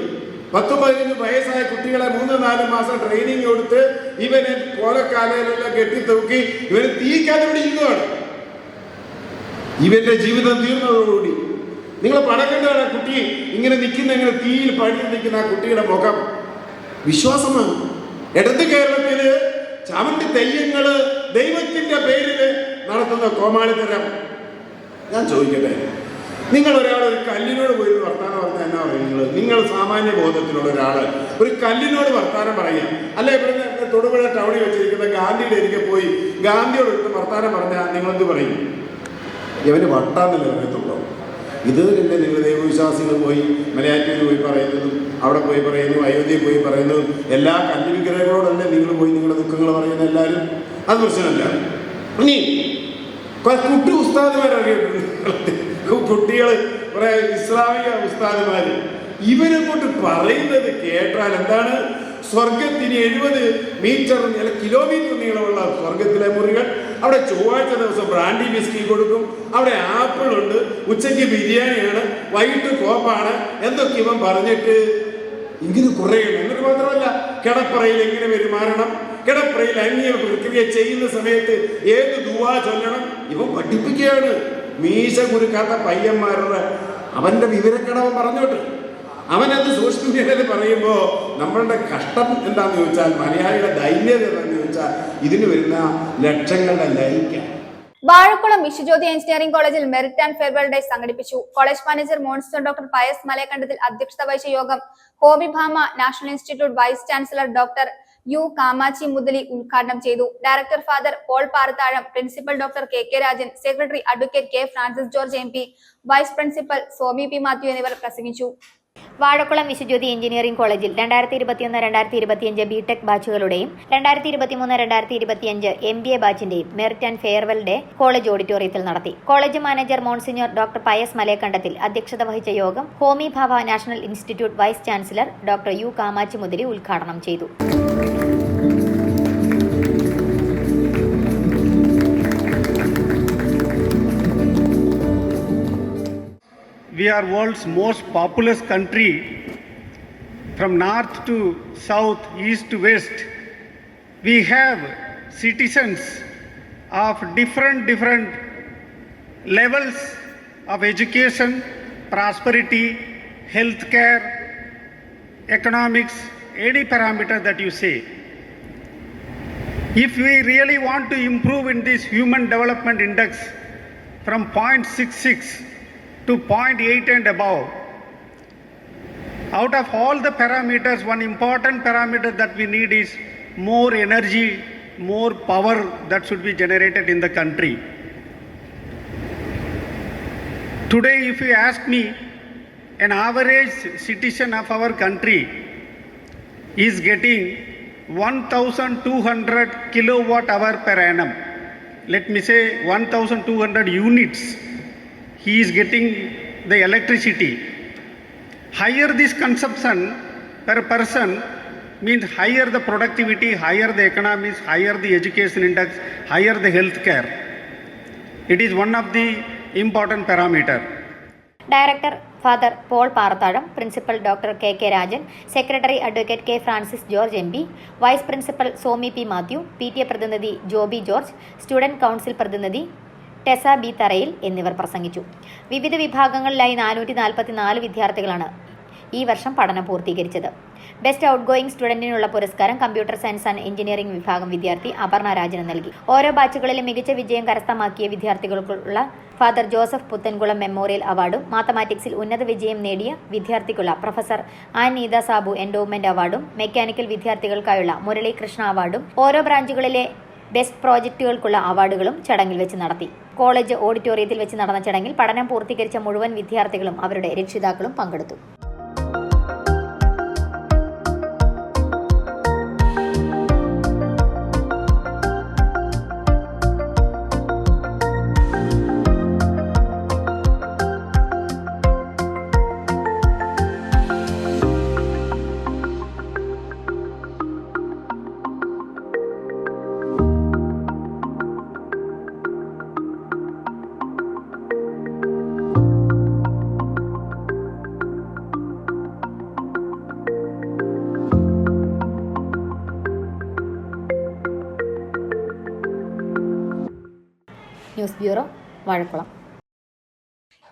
10-15 വയസ്സായ കുട്ടികളെ 3-4 മാസം ട്രെയിനിങ് കൊടുത്ത് ഇവനെ കോലക്കാലയിലെല്ലാം കെട്ടിത്തൂക്കി ഇവനെ തീക്കാതെ പിടിക്കുന്നതാണ്. ഇവന്റെ ജീവിതം തീർന്നതോടുകൂടി നിങ്ങൾ പടക്കണ്ടാണ് ആ കുട്ടി ഇങ്ങനെ നിൽക്കുന്ന, ഇങ്ങനെ തീയിൽ പഴുതി നിൽക്കുന്ന ആ കുട്ടിയുടെ മുഖം വിശ്വാസമാണ്. ഇടത് കേരളത്തില് ചാമുണ്ടി തെയ്യങ്ങള് ദൈവത്തിന്റെ പേരില് നടത്തുന്ന കോമാളിത്തരം. ഞാൻ ചോദിക്കട്ടെ, നിങ്ങൾ ഒരാൾ ഒരു കല്ലിനോട് പോയി വർത്താനം പറഞ്ഞാൽ എന്നാ പറയുന്നത്? നിങ്ങൾ സാമാന്യ ബോധത്തിലുള്ള ഒരാള് ഒരു കല്ലിനോട് വർത്താനം പറയാം. അല്ലെ ഇവിടുന്ന് തൊടുപുഴ ടൗണിൽ വെച്ചിരിക്കുന്ന ഗാന്ധിയുടെ അരികെ പോയി ഗാന്ധിയോട് എടുത്ത് വർത്താനം പറഞ്ഞാൽ നിങ്ങളെന്ത് പറയും? ഇവന് വട്ടാന്നല്ലേ പറയത്തുള്ളൂ. ഇത് തന്നെ നിങ്ങൾ ദൈവവിശ്വാസികൾ പോയി മലയാറ്റൂരിൽ പോയി പറയുന്നതും അവിടെ പോയി പറയുന്നു, അയോധ്യയിൽ പോയി പറയുന്നു, എല്ലാ കല്ല് വിഗ്രഹങ്ങളോടല്ലേ നിങ്ങൾ പോയി നിങ്ങളുടെ ദുഃഖങ്ങൾ പറയുന്ന എല്ലാവരും. അത് പ്രശ്നമല്ല. ഇനി കുട്ടി ഉസ്താദുമാരറിയിട്ടുണ്ട്, കുട്ടികൾ കുറെ ഇസ്ലാമിക ഉസ്താദുമാര് ഇവരെ കൊണ്ട് പറയുന്നത് കേട്ടാൽ എന്താണ്? സ്വർഗത്തിന് 70 മീറ്റർ കിലോമീറ്റർ നീളമുള്ള സ്വർഗത്തിലെ മുറികൾ, അവിടെ ചൊവ്വാഴ്ച ദിവസം ബ്രാൻഡി ബിസ്കി കൊടുക്കും, അവിടെ ആപ്പിൾ ഉണ്ട്, ഉച്ചയ്ക്ക് ബിരിയാണിയാണ്, വൈകിട്ട് കോപ്പാണ്, എന്തൊക്കെ ഇവൻ പറഞ്ഞിട്ട് ഇങ്ങനെ കുറേ. എന്നിട്ട് മാത്രമല്ല, കിടപ്പറയിൽ എങ്ങനെ പെരുമാറണം, കിടപ്പറയിൽ അന്യ പ്രക്രിയ ചെയ്യുന്ന സമയത്ത് ഏത് ദുആ ചൊല്ലണം, ഇവൻ പഠിപ്പിക്കുകയാണ്. മീശ കുരുക്കാത്ത പയ്യന്മാരുടെ അവന്റെ വിവരക്കടവൻ പറഞ്ഞോട്ട് അവനത് സോഷ്യൽ മീഡിയയിൽ പറയുമ്പോൾ നമ്മളുടെ കഷ്ടം എന്താണെന്ന് ചോദിച്ചാൽ, മലയാളിയുടെ ധൈര്യം എന്താണെന്ന് ചോദിച്ചാൽ, ഇതിന് വരുന്ന ലക്ഷങ്ങളുടെ ലൈക്ക്. വാഴക്കുളം വിശ്വജ്യോതി എഞ്ചിനീയറിംഗ് കോളേജിൽ മെറിറ്റ് ആൻഡ് ഫെയർവെൽ ഡേ സംഘടിപ്പിച്ചു. College manager monsignor doctor Pius Malayakandathil അധ്യക്ഷത വഹിച്ച യോഗം Homi Bhabha national institute vice chancellor doctor U Kamachi Muthali ഉദ്ഘാടനം ചെയ്തു. Director father Paul Parathazham, principal doctor KK Rajan, secretary advocate K Francis George MP, vice principal Somi P Mathew എന്നിവർ പ്രസംഗിച്ചു. വാഴക്കുളം വിശ്വജ്യോതി എഞ്ചിനീയറിംഗ് കോളേജിൽ 2021-2025 BTech ബാച്ചുകളുടെയും 2023-2025 MBA ബാച്ചിന്റെയും merit and farewell day college ഓഡിറ്റോറിയത്തിൽ നടത്തി. College manager monsignor doctor Pius Malayakandathil അധ്യക്ഷത വഹിച്ച യോഗം Homi Bhabha national institute vice chancellor doctor U Kamachi Muthali ഉദ്ഘാടനം ചെയ്തു. We are world's most populous country. From north to south, east to west, we have citizens of different levels of education, prosperity, healthcare, economics, any parameter that you say. If we really want to improve in this human development index from 0.66 to 0.8 and above, out of all the parameters, one important parameter that we need is more energy, more power that should be generated in the country. Today, if you ask me, an average citizen of our country is getting 1,200 kilowatt hour per annum. Let me say 1,200 units. He is getting the electricity. Higher this consumption per person means higher the productivity, higher the economies, higher the education index, higher the health care. It is one of the important parameter. Director father Paul Parathazham, principal doctor K Rajan, secretary advocate K Francis George MP, vice principal Somi P Mathew, PTA പ്രതിനിധി ജോബി ജോർജ്, സ്റ്റുഡന്റ് കൗൺസിൽ പ്രതിനിധി ടെസ B തറയിൽ എന്നിവർ പ്രസംഗിച്ചു. വിവിധ വിഭാഗങ്ങളിലായി 444 വിദ്യാർത്ഥികളാണ് ഈ വർഷം പഠനം പൂർത്തീകരിച്ചത്. ബെസ്റ്റ് ഔട്ട് ഗോയിങ് സ്റ്റുഡന്റിനുള്ള പുരസ്കാരം കമ്പ്യൂട്ടർ സയൻസ് ആൻഡ് എഞ്ചിനീയറിംഗ് വിഭാഗം വിദ്യാർത്ഥി അപർണ രാജന് നൽകി. ഓരോ ബാച്ചുകളിലും മികച്ച വിജയം കരസ്ഥമാക്കിയ വിദ്യാർത്ഥികൾക്കുള്ള ഫാദർ ജോസഫ് പുത്തൻകുളം മെമ്മോറിയൽ അവാർഡും, മാത്തമാറ്റിക്സിൽ ഉന്നത വിജയം നേടിയ വിദ്യാർത്ഥിക്കുള്ള പ്രൊഫസർ ആൻ നീത സാബു എൻഡോവ്മെന്റ് അവാർഡും, മെക്കാനിക്കൽ വിദ്യാർത്ഥികൾക്കായുള്ള മുരളി കൃഷ്ണ അവാർഡും, ഓരോ ബ്രാഞ്ചുകളിലെ ബെസ്റ്റ് പ്രോജക്റ്റുകൾക്കുള്ള അവാർഡുകളും ചടങ്ങിൽ വെച്ച് നടത്തി. കോളേജ് ഓഡിറ്റോറിയത്തിൽ വെച്ച് നടന്ന ചടങ്ങിൽ പഠനം പൂർത്തീകരിച്ച മുഴുവൻ വിദ്യാർത്ഥികളും അവരുടെ രക്ഷിതാക്കളും പങ്കെടുത്തു. News bureau, Vazhakulam.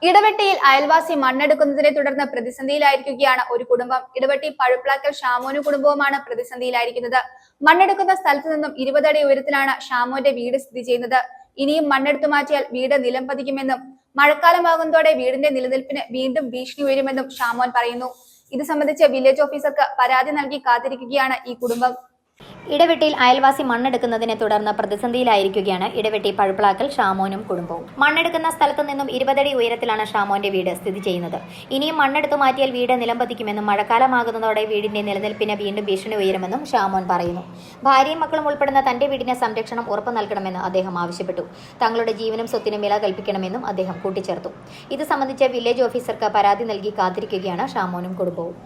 ഇടവെട്ടിയിൽ അയൽവാസി മണ്ണെടുക്കുന്നതിനെ തുടർന്ന് പ്രതിസന്ധിയിലായിരിക്കുകയാണ് ഒരു കുടുംബം. ഇടവെട്ടി പഴുപ്പ്ളാക്കൽ ഷാമോനു കുടുംബവുമാണ് പ്രതിസന്ധിയിലായിരിക്കുന്നത്. മണ്ണെടുക്കുന്ന സ്ഥലത്തു നിന്നും 20 അടി ഉയരത്തിലാണ് ഷാമോന്റെ വീട് സ്ഥിതി ചെയ്യുന്നത്. ഇനിയും മണ്ണെടുത്തു മാറ്റിയാൽ വീട് നിലം പതിക്കുമെന്നും മഴക്കാലമാകുന്നതോടെ വീടിന്റെ നിലനിൽപ്പിന് വീണ്ടും ഭീഷണി ഉയരുമെന്നും ഷാമോൻ പറയുന്നു. ഇത് സംബന്ധിച്ച് വില്ലേജ് ഓഫീസർക്ക് പരാതി നൽകി കാത്തിരിക്കുകയാണ് ഈ കുടുംബം. ഇടവെട്ടിയിൽ അയൽവാസി മണ്ണെടുക്കുന്നതിനെ തുടർന്ന് പ്രതിസന്ധിയിലായിരിക്കുകയാണ് ഇടവെട്ടി പഴുപ്പ്ളാക്കൽ ഷാമോനും കുടുംബവും. മണ്ണെടുക്കുന്ന സ്ഥലത്തു നിന്നും 20 അടി ഉയരത്തിലാണ് ഷാമോന്റെ വീട് സ്ഥിതി ചെയ്യുന്നത്. ഇനിയും മണ്ണെടുത്തു മാറ്റിയാൽ വീട് നിലംപതിക്കുമെന്നും മഴക്കാലമാകുന്നതോടെ വീടിന്റെ നിലനിൽപ്പിന് വീണ്ടും ഭീഷണി ഉയരുമെന്നും ഷാമോൻ പറയുന്നു. ഭാര്യയും മക്കളും ഉൾപ്പെടുന്ന തന്റെ വീടിന് സംരക്ഷണം ഉറപ്പു നൽകണമെന്ന് അദ്ദേഹം ആവശ്യപ്പെട്ടു. തങ്ങളുടെ ജീവനും സ്വത്തിനും വില കൽപ്പിക്കണമെന്നും അദ്ദേഹം കൂട്ടിച്ചേർത്തു. ഇത് സംബന്ധിച്ച് വില്ലേജ് ഓഫീസർക്ക് പരാതി നൽകി കാത്തിരിക്കുകയാണ് ഷാമോനും കുടുംബവും.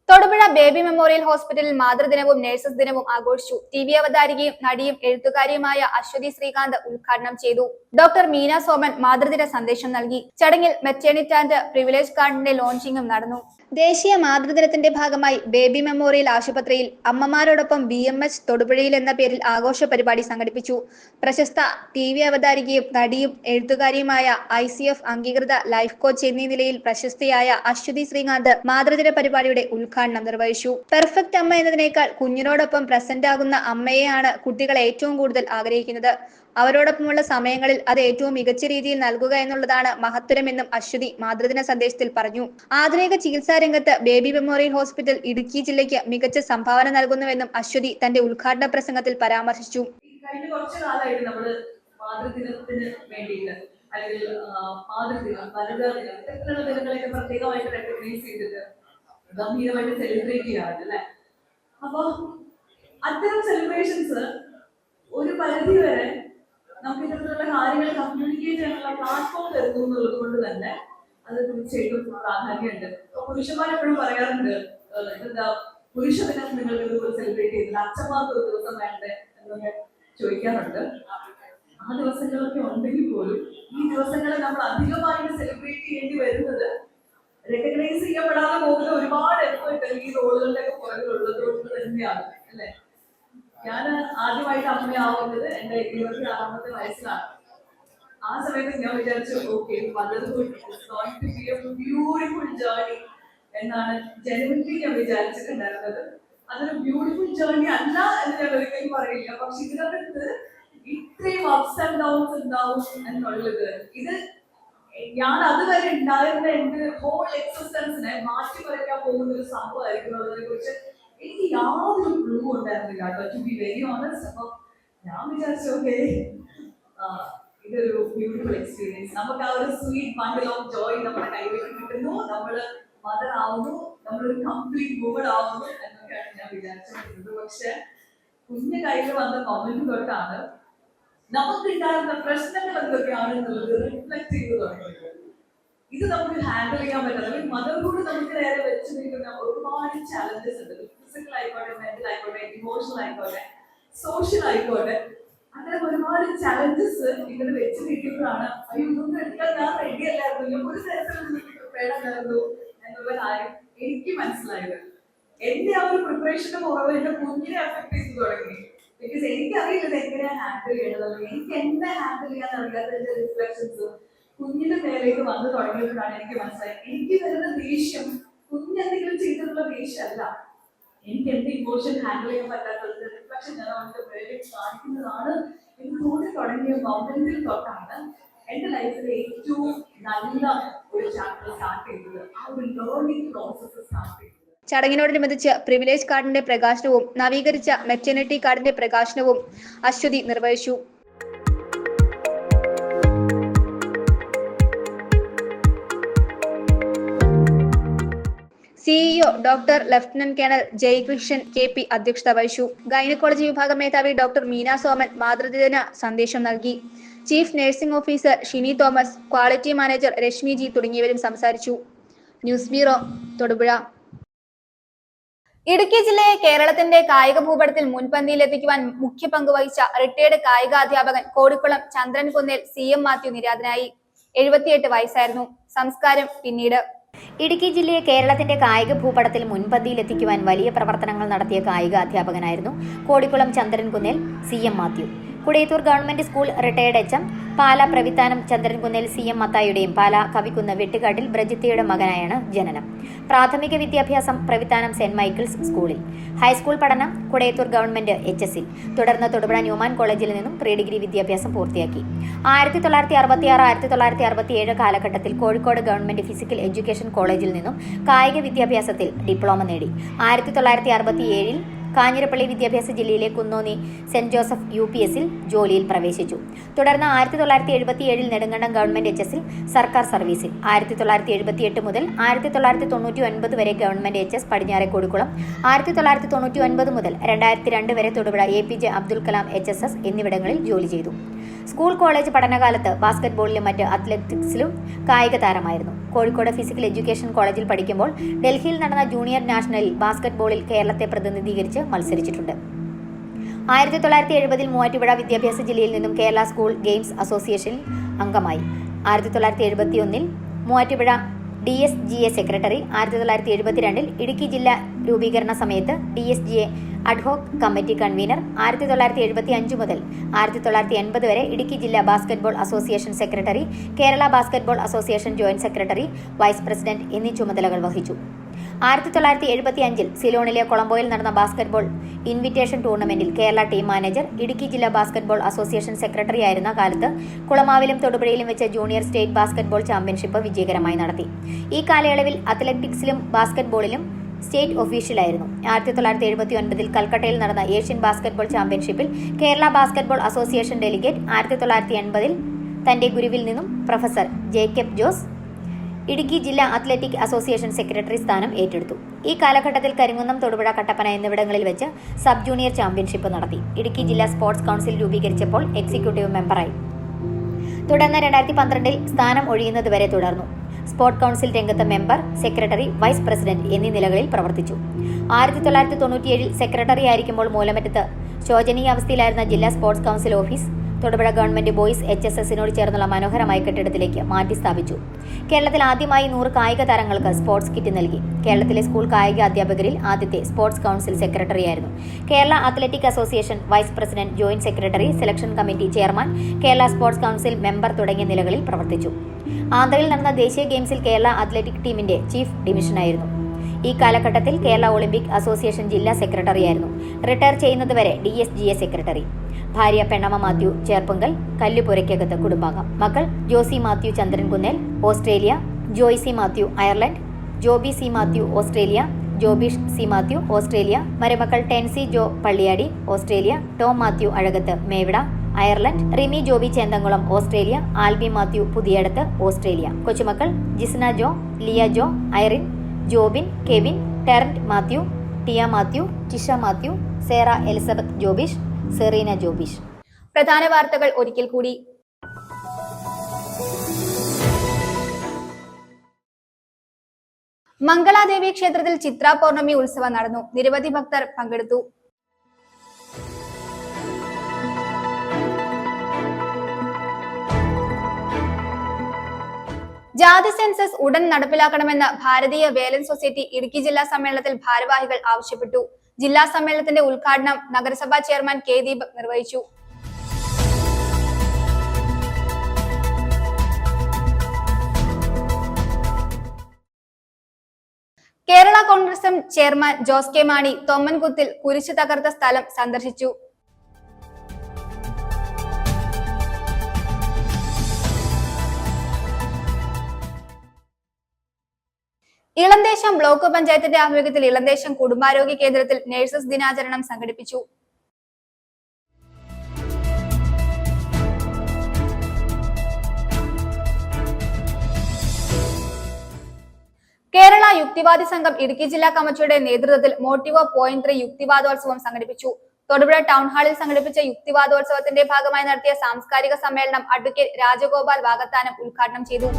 തൊടുപുഴ ബേബി മെമ്മോറിയൽ ഹോസ്പിറ്റലിൽ മാതൃദിനവും നഴ്സസ് ദിനവും ആഘോഷിച്ചു. TV അവതാരികയും നടിയും എഴുത്തുകാരിയുമായ അശ്വതി ശ്രീകാന്ത് ഉദ്ഘാടനം ചെയ്തു. ഡോക്ടർ മീന സോമൻ മാതൃദിന സന്ദേശം നൽകി. ചടങ്ങിൽ മെറ്റേണിറ്റി ആൻഡ് പ്രിവിലേജ് കാർഡിന്റെ ലോഞ്ചിങ്ങും നടന്നു. ദേശീയ മാതൃദിനത്തിന്റെ ഭാഗമായി ബേബി മെമ്മോറിയൽ ആശുപത്രിയിൽ അമ്മമാരോടൊപ്പം BMH തൊടുപുഴയിൽ എന്ന പേരിൽ ആഘോഷ പരിപാടി സംഘടിപ്പിച്ചു. പ്രശസ്ത TV അവതാരികയും നടിയും എഴുത്തുകാരിയുമായ ICF അംഗീകൃത ലൈഫ് കോച്ച് എന്നീ നിലയിൽ പ്രശസ്തിയായ അശ്വതി ശ്രീകാന്ത് മാതൃദിന പരിപാടിയുടെ ഉദ്ഘാടനം നിർവഹിച്ചു. പെർഫെക്റ്റ് അമ്മ എന്നതിനേക്കാൾ കുഞ്ഞിനോടൊപ്പം പ്രസന്റ് ആകുന്ന അമ്മയെയാണ് കുട്ടികൾ ഏറ്റവും കൂടുതൽ ആഗ്രഹിക്കുന്നത്. അവരോടൊപ്പമുള്ള സമയങ്ങളിൽ അത് ഏറ്റവും മികച്ച രീതിയിൽ നൽകുക എന്നുള്ളതാണ് മഹത്തരമെന്നും അശ്വതി മാതൃദിന സന്ദേശത്തിൽ പറഞ്ഞു. ആധുനിക ചികിത്സാ രംഗത്ത് ബേബി മെമ്മോറിയൽ ഹോസ്പിറ്റൽ ഇടുക്കി ജില്ലയ്ക്ക് മികച്ച സംഭാവന നൽകുന്നുവെന്നും അശ്വതി തന്റെ ഉദ്ഘാടന പ്രസംഗത്തിൽ പരാമർശിച്ചു. കഴിഞ്ഞ കുറച്ചു കാലമായിട്ട് നമ്മള് മാതൃദിനത്തിന് വേണ്ടിയിട്ട് അല്ലെങ്കിൽ മാതൃദിനം, വനിതാ ദിനം, ഇത്തരത്തിലുള്ള ദിനങ്ങളൊക്കെ പ്രത്യേകമായിട്ട് റെക്കഗ്നൈസ് ചെയ്തിട്ട് ഗംഭീരമായിട്ട് സെലിബ്രേറ്റ് ചെയ്യാറുണ്ട് അല്ലെ. അപ്പൊ അത്തരം സെലിബ്രേഷൻസ് ഒരു പരിധി വരെ നമുക്ക് ഇത്തരത്തിലുള്ള കാര്യങ്ങൾ കമ്മ്യൂണിക്കേറ്റ് ചെയ്യാനുള്ള പ്ലാറ്റ്ഫോം തരുന്നു എന്നുള്ളത് കൊണ്ട് തന്നെ അത് തീർച്ചയായിട്ടും പ്രാധാന്യമുണ്ട്. പുരുഷന്മാരെപ്പോഴും പറയാറുണ്ട്, എന്താ പുരുഷ ദിനം നിങ്ങൾക്ക് ഇതുപോലെ സെലിബ്രേറ്റ് ചെയ്തില്ല, അച്ഛന്മാർക്ക് ഒരു ദിവസം വേണ്ടേ എന്നൊക്കെ ചോദിക്കാറുണ്ട്. ആ ദിവസങ്ങളൊക്കെ ഉണ്ടെങ്കിൽ പോലും ഈ ദിവസങ്ങളെ നമ്മൾ അധികമായിട്ട് സെലിബ്രേറ്റ് ചെയ്യേണ്ടി വരുന്നത് റെക്കഗ്നൈസ് ചെയ്യപ്പെടാതെ പോകുന്ന ഒരുപാട് എഫേർട്ട് ഈ റോളുകളുടെ ഒക്കെ പുറകിലുള്ളത് കൊണ്ട് തന്നെയാണ് അല്ലെ. ഞാൻ ആദ്യമായിട്ട് അമ്മയാവുന്നത് എന്റെ 26ാമത്തെ വയസ്സിലാണ്. ആ സമയത്ത് ഞാൻ വിചാരിച്ചു okay motherhood is going to be a beautiful journey എന്നാണ് ജനുവരി ഞാൻ വിചാരിച്ചിട്ടുണ്ടായിരുന്നത്. അതൊരു ബ്യൂട്ടിഫുൾ ജേർണി അല്ല എന്ന് ഞാൻ ഒരിക്കലും പറയില്ല. പക്ഷെ ഇതിനകത്ത് ഇത്രയും അപ്സ് ആൻഡ് ഡൗൺസ് ഉണ്ടാവും എന്നുള്ളത്, ഇത് ഞാൻ അതുവരെ ഉണ്ടായിരുന്ന എന്റെ ഹോൾ എക്സിസ്റ്റൻസിനെ മാറ്റിമറിക്കാൻ പോകുന്ന ഒരു സംഭവമായിരിക്കും എന്നതിനെ കുറിച്ച് എനിക്ക് യാതൊരു ക്ലൂ ഉണ്ടായിരുന്നില്ല കേട്ടോ, ടു ബി വെരി ഓണസ്റ്റ്. അപ്പൊ ഞാൻ വിചാരിച്ചു ഓക്കെ ഇതൊരു ബ്യൂട്ടിഫുൾ എക്സ്പീരിയൻസ്, നമുക്ക് ആ ഒരു സ്വീറ്റ് ബണ്ടിൽ ഓഫ് ജോയ് നമ്മുടെ കൈവശം കിട്ടുന്നു, നമ്മള് മദർ ആവുന്നു, നമ്മളൊരു കംപ്ലീറ്റ് വുമൺ ആവുന്നു എന്നൊക്കെയാണ് ഞാൻ വിചാരിച്ചിരുന്നത്. പക്ഷെ കുഞ്ഞ് കയ്യിൽ വന്ന മൊമെന്റ് തൊട്ടാണ് നമുക്കുണ്ടായിരുന്ന പ്രശ്നങ്ങൾ എന്തൊക്കെയാണെന്നുള്ളത് റിഫ്ലക്ട് ചെയ്ത് തുടങ്ങിയത്. ഇത് നമുക്ക് ഹാൻഡിൽ ചെയ്യാൻ പറ്റുന്നത്, അല്ലെങ്കിൽ മദർഹുഡ് നമുക്ക് നേരെ വെച്ച് നിൽക്കുന്ന ഒരുപാട് ചാലഞ്ചസ് ഉണ്ട്. ഫിസിക്കൽ ആയിക്കോട്ടെ, മെന്റൽ ആയിക്കോട്ടെ, ഇമോഷണൽ ആയിക്കോട്ടെ, സോഷ്യൽ ആയിക്കോട്ടെ. അങ്ങനെ അങ്ങനെ ഒരുപാട് ചലഞ്ചസ് ഇങ്ങനെ വെച്ച് നിൽക്കുമ്പോഴാണ് അയ്യോ ഇതൊന്നും എടുക്കാൻ ഞാൻ റെഡി അല്ലായിരുന്നു, ഒരു തരത്തിലും പ്രിപ്പയർഡ് അല്ലായിരുന്നു എന്നുള്ള കാര്യം എനിക്ക് മനസ്സിലായത്. എന്റെ ആ ഒരു പ്രിപ്പറേഷന്റെ കുറവ് എന്റെ കുഞ്ഞിനെ അഫക്ട് ചെയ്ത് തുടങ്ങി. ബിക്കോസ് എനിക്കറിയില്ല എങ്ങനെയാ ഹാൻഡിൽ ചെയ്യണത്, എനിക്ക് എന്നെ ഹാൻഡിൽ ചെയ്യാൻ അറിയാത്തതിന്റെ റിഫ്ലക്ഷൻസ് കുഞ്ഞിന്റെ മേലേക്ക് വന്നു തുടങ്ങിയപ്പോഴാണ് എനിക്ക് മനസ്സിലായത് എനിക്ക് വരുന്ന ദേഷ്യം കുഞ്ഞെന്തെങ്കിലും ചെയ്തിട്ടുള്ള ദേഷ്യമല്ല, എനിക്ക് എന്റെ ഇമോഷൻ ഹാൻഡിൽ ചെയ്യാൻ പറ്റാത്തതിന്റെ റിഫ്ലക്ഷൻ ഞാൻ അവന്റെ മേലേക്ക് കാണിക്കുന്നതാണ് എന്ന് തോന്നി തുടങ്ങിയ മൊമെന്റിൽ തൊട്ടാണ് എന്റെ ലൈഫിലെ ഏറ്റവും നല്ല ഒരു ചാപ്റ്റർ സ്റ്റാർട്ട് ചെയ്തത്, ആ ഒരു ലേണിംഗ് പ്രോസസ് സ്റ്റാർട്ട് ചെയ്തത്. ചടങ്ങിനോടനുബന്ധിച്ച് പ്രിവിലേജ് കാർഡിന്റെ പ്രകാശനവും നവീകരിച്ച മെറ്റേണിറ്റി കാർഡിന്റെ പ്രകാശനവും അശ്വതി നിർവഹിച്ചു. CEO doctor lieutenant colonel Jayakrishnan KP അധ്യക്ഷത വഹിച്ചു. ഗൈനക്കോളജി വിഭാഗം മേധാവി ഡോക്ടർ മീന സോമൻ മാതൃദിന സന്ദേശം നൽകി. Chief nursing officer Shini Thomas, quality manager Rashmi G തുടങ്ങിയവരും സംസാരിച്ചു. News bureau, Thodupuzha. ഇടുക്കി ജില്ലയെ കേരളത്തിന്റെ കായിക ഭൂപടത്തിൽ മുൻപന്തിയിലെത്തിക്കുവാൻ മുഖ്യ പങ്ക് വഹിച്ച റിട്ടയർഡ് കായികാധ്യാപകൻ കോടിക്കുളം ചന്ദ്രൻകുന്നേൽ CM മാത്യു നിര്യാതനായി. 78 വയസ്സായിരുന്നു. സംസ്കാരം പിന്നീട്. ഇടുക്കി ജില്ലയെ കേരളത്തിന്റെ കായിക ഭൂപടത്തിൽ മുൻപന്തിയിലെത്തിക്കുവാൻ വലിയ പ്രവർത്തനങ്ങൾ നടത്തിയ കായിക അധ്യാപകനായിരുന്നു Kodikulam Chandrankunnel CM Mathew. Kudayathoor government school retired HM, Pala Pravithanam Chandrankunnel CM മത്തായുടെയും പാല കവിക്കുന്ന് വെട്ടുകാട്ടിൽ ബ്രജിത്തയുടെ മകനായാണ് ജനനം. പ്രാഥമിക വിദ്യാഭ്യാസം പ്രവിത്താനം സെന്റ് മൈക്കിൾസ് സ്കൂളിൽ, ഹൈസ്കൂൾ പഠനം കുടയത്തൂർ ഗവൺമെന്റ് HSൽ, തുടർന്ന് തൊടുപുഴ ന്യൂമാൻ കോളേജിൽ നിന്നും പ്രീ ഡിഗ്രി വിദ്യാഭ്യാസം പൂർത്തിയാക്കി. 1966-1967 കാലഘട്ടത്തിൽ കോഴിക്കോട് ഗവൺമെന്റ് ഫിസിക്കൽ എഡ്യൂക്കേഷൻ കോളേജിൽ നിന്നും കായിക വിദ്യാഭ്യാസത്തിൽ ഡിപ്ലോമ നേടി. 1967 കാഞ്ഞിരപ്പള്ളി വിദ്യാഭ്യാസ ജില്ലയിലെ കുന്നോന്നി സെന്റ് ജോസഫ് UPSൽ ജോലിയിൽ പ്രവേശിച്ചു. തുടർന്ന് 1977 നെടുങ്കണ്ടം ഗവൺമെന്റ് HSൽ സർക്കാർ സർവീസിൽ. 1978 മുതൽ 1999 വരെ ഗവൺമെന്റ് HS പടിഞ്ഞാറെ കോടിക്കുളം, 1999 മുതൽ 2002 വരെ തൊടുപുഴ APJ അബ്ദുൽ കലാം HSS എന്നിവിടങ്ങളിൽ ജോലി ചെയ്തു. സ്കൂൾ കോളേജ് പഠനകാലത്ത് ബാസ്കറ്റ്ബോളിലും മറ്റ് അത്ലറ്റിക്സിലും കായിക താരമായിരുന്നു. കോഴിക്കോട് ഫിസിക്കൽ എഡ്യൂക്കേഷൻ കോളേജിൽ പഠിക്കുമ്പോൾ ഡൽഹിയിൽ നടന്ന ജൂനിയർ നാഷണലിൽ ബാസ്കറ്റ്ബോളിൽ കേരളത്തെ പ്രതിനിധീകരിച്ച് മത്സരിച്ചിട്ടുണ്ട്. 1970 മൂവാറ്റുപുഴ വിദ്യാഭ്യാസ ജില്ലയിൽ നിന്നും കേരള സ്കൂൾ ഗെയിംസ് അസോസിയേഷനിൽ അംഗമായി. 1971 മൂവാറ്റുപുഴ DSGA സെക്രട്ടറി. 1972 ഇടുക്കി ജില്ലാ രൂപീകരണ സമയത്ത് DSGA അഡ്ഹോക് കമ്മിറ്റി കൺവീനർ. 1975 മുതൽ 1980 വരെ ഇടുക്കി ജില്ലാ basketball association secretary, Kerala basketball association joint secretary, vice president എന്നീ ചുമതലകൾ വഹിച്ചു. 1975 സിലോണിലെ കൊളംബോയിൽ നടന്ന ബാസ്കറ്റ്ബോൾ ഇൻവിറ്റേഷൻ ടൂർണമെന്റിൽ കേരള ടീം മാനേജർ, ഇടുക്കി ജില്ലാ ബാസ്കറ്റ്ബോൾ അസോസിയേഷൻ സെക്രട്ടറി ആയിരുന്ന കാലത്ത് കുളമാവിലും തൊടുപുഴയിലും വെച്ച് ജൂനിയർ സ്റ്റേറ്റ് ബാസ്കറ്റ്ബോൾ ചാമ്പ്യൻഷിപ്പ് വിജയകരമായി നടത്തി. ഈ കാലയളവിൽ അത്ലറ്റിക്സിലും ബാസ്കറ്റ്ബോളിലും സ്റ്റേറ്റ് ഒഫീഷ്യലായിരുന്നു. 1979 കൽക്കട്ടയിൽ നടന്ന ഏഷ്യൻ ബാസ്കറ്റ്ബോൾ ചാമ്പ്യൻഷിപ്പിൽ കേരള ബാസ്കറ്റ്ബോൾ അസോസിയേഷൻ ഡെലിഗേറ്റ്. 1980 തന്റെ ഗുരുവിൽ നിന്നും പ്രൊഫസർ ജേക്കബ് ജോസ് ഇടുക്കി ജില്ലാ അത്ലറ്റിക് അസോസിയേഷൻ സെക്രട്ടറി സ്ഥാനം ഏറ്റെടുത്തു. ഈ കാലഘട്ടത്തിൽ കരിങ്കുന്നം, തൊടുപുഴ, കട്ടപ്പന എന്നിവിടങ്ങളിൽ വെച്ച് സബ് ജൂനിയർ ചാമ്പ്യൻഷിപ്പ് നടത്തി. ഇടുക്കി ജില്ലാ സ്പോർട്സ് കൗൺസിൽ രൂപീകരിച്ചപ്പോൾ എക്സിക്യൂട്ടീവ് മെമ്പറായി. തുടർന്ന് 2012 സ്ഥാനം ഒഴിയുന്നതുവരെ തുടർന്നു. സ്പോർട്സ് കൗൺസിൽ രംഗത്ത് മെമ്പർ, സെക്രട്ടറി, വൈസ് പ്രസിഡന്റ് എന്നീ നിലകളിൽ പ്രവർത്തിച്ചു. 1997 സെക്രട്ടറി ആയിരിക്കുമ്പോൾ മൂലമറ്റത്ത് ശോചനീയാവസ്ഥയിലായിരുന്ന ജില്ലാ sports council office Thodupuzha government boys HSSനോട് ചേർന്നുള്ള മനോഹരമായ കെട്ടിടത്തിലേക്ക് മാറ്റി സ്ഥാപിച്ചു. കേരളത്തിൽ ആദ്യമായി 100 കായിക താരങ്ങൾക്ക് സ്പോർട്സ് കിറ്റ് നൽകി. കേരളത്തിലെ സ്കൂൾ കായിക അധ്യാപകരിൽ ആദ്യത്തെ സ്പോർട്സ് കൗൺസിൽ സെക്രട്ടറിയായിരുന്നു. Kerala athletic association vice president, joint secretary, selection committee chairman, Kerala sports council member തുടങ്ങിയ നിലകളിൽ പ്രവർത്തിച്ചു. ആന്ധ്രയിൽ നടന്ന ദേശീയ ഗെയിംസിൽ കേരള അത്ലറ്റിക് ടീമിന്റെ ചീഫ് ഡിവിഷനായിരുന്നു. ഈ കാലഘട്ടത്തിൽ കേരള ഒളിമ്പിക് അസോസിയേഷൻ ജില്ലാ സെക്രട്ടറിയായിരുന്നു. റിട്ടയർ ചെയ്യുന്നതുവരെ DSGA സെക്രട്ടറി. ഭാര്യ പെണ്ണമ്മ മാത്യു ചേർപ്പുങ്കൽ, കല്ലുപുരയ്ക്കകത്ത് കുടുംബാംഗം. മക്കൾ Josy Mathew Chandrankunnel Australia, Joicy Mathew Ireland, Joby C Mathew Australia, Jobish C Mathew Australia. മരുമക്കൾ Tency Jo Palliyadi Australia, Tom Mathew Azhakath Mevida Ireland, Rimi Joby Chenthamkulam Australia, Alby Mathew Puthiyidath Australia. കൊച്ചുമക്കൾ ജിസ്ന ജോ, ലിയ ജോ, ഐറിൻ, ജോബിൻ, കെവിൻ, ടെറന്റ് മാത്യു, ടിയ മാത്യു, ടിഷ മാത്യു, സേറ എലിസബത്ത് ജോബിഷ്, സെറീന ജോബിഷ്. പ്രധാന വാർത്തകൾ ഒരിക്കൽ കൂടി. മംഗളാദേവി ക്ഷേത്രത്തിൽ ചിത്ര പൗർണമി ഉത്സവം നടന്നു. നിരവധി ഭക്തർ പങ്കെടുത്തു. ജാതി സെൻസസ് ഉടൻ നടപ്പിലാക്കണമെന്ന് ഭാരതീയ വേലൻ സൊസൈറ്റി ഇടുക്കി ജില്ലാ സമ്മേളനത്തിൽ ഭാരവാഹികൾ ആവശ്യപ്പെട്ടു. ജില്ലാ സമ്മേളനത്തിന്റെ ഉദ്ഘാടനം നഗരസഭാ ചെയർമാൻ കെ ദീപക് നിർവഹിച്ചു. Kerala Congress M chairman Jose K Mani തൊമ്മൻകുത്തിൽ കുരിശ് തകർത്ത സ്ഥലം സന്ദർശിച്ചു. ഇളന്തേശം ബ്ലോക്ക് പഞ്ചായത്തിന്റെ ആഭിമുഖ്യത്തിൽ ഇളന്തേശം കുടുംബാരോഗ്യ കേന്ദ്രത്തിൽ നഴ്സസ് ദിനാചരണം സംഘടിപ്പിച്ചു. കേരള യുക്തിവാദി സംഘം ഇടുക്കി ജില്ലാ കമ്മിറ്റിയുടെ നേതൃത്വത്തിൽ മോട്ടിവോ .3 യുക്തിവാദോത്സവം സംഘടിപ്പിച്ചു. തൊടുപുഴ ടൗൺ ഹാളിൽ സംഘടിപ്പിച്ച യുക്തിവാദോത്സവത്തിന്റെ ഭാഗമായി നടത്തിയ സാംസ്കാരിക സമ്മേളനം അഡ്വക്കേറ്റ് രാജഗോപാൽ വാകത്താനം ഉദ്ഘാടനം ചെയ്തു.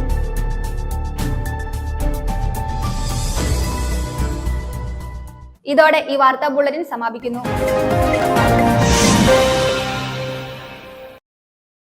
ഇതോടെ ഈ വാർത്താ ബുള്ളറ്റിൻ സമാപിക്കുന്നു.